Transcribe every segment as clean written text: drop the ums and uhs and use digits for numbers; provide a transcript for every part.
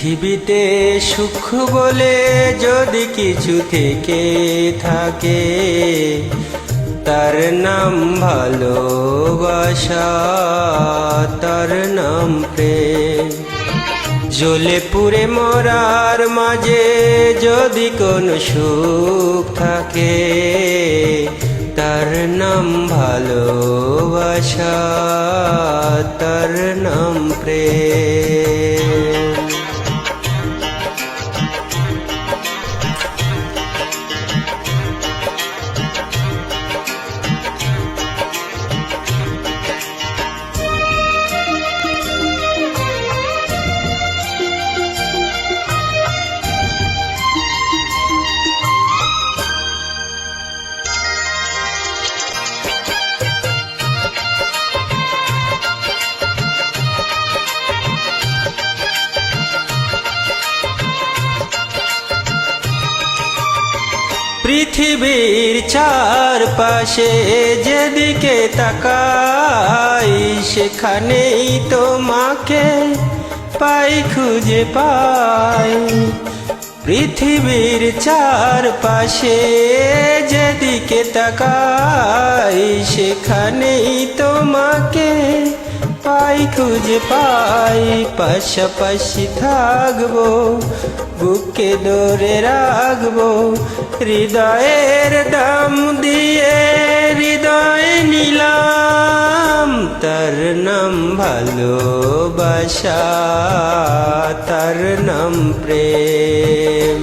পৃথিবীতে সুখ বলে যদি কিছু থেকে থাকে, তার নাম ভালোবাসা, তার নাম প্রেম। জ্বলে পুড়ে মরার মাঝে যদি কোনো সুখ থাকে, তার নাম ভালোবাসা, তার নাম প্রেম। পৃথিবীর চারপাশে যেদিকে তাকাই, সেখানেই তোমাকে পাই, খুঁজে পাই। পৃথিবীর চারপাশে যেদিকে তাকাই, সেখানেই তোমাকে পাই, খুঁজে পাই। পাশাপাশি থাকবো, বুকে ধরে রাখবো, হৃদয়ের দাম দিয়ে হৃদয় নিলাম। তার নাম ভালোবাসা, তার নাম প্রেম।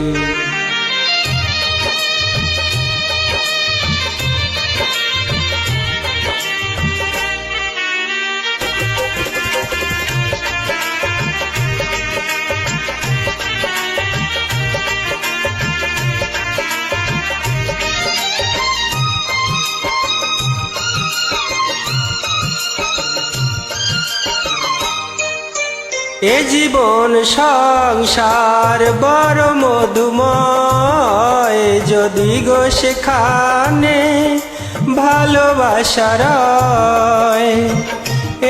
এ জীবন সংসার বড় মধুময়, যদি গো সেখানে ভালোবাসা রয়।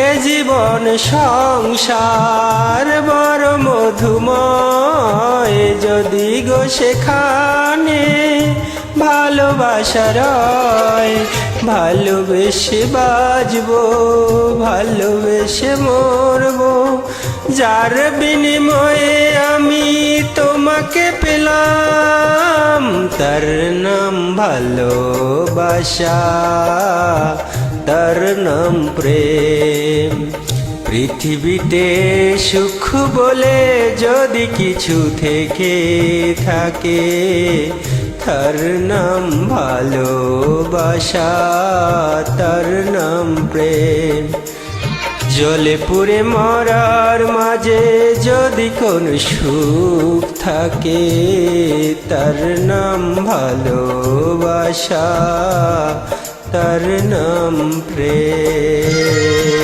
এ জীবন সংসার বড় মধুময়, যদি গো সেখানে ভালোবাসা রয়। ভালোবেসে বাজবো, ভালোবেসে মরবো, যার বিনিময়ে আমি তোমাকে পেলাম। তার নাম ভালোবাসা, তার নাম প্রেম। পৃথিবীতে সুখ বলে যদি কিছু থেকে থাকে, তার নাম ভালোবাসা, তার নাম প্রেম। জ্বলে পুড়ে মরার মাঝে যদি কোনো সুখ থাকে, তার নাম ভালোবাসা, তার নাম প্রেম।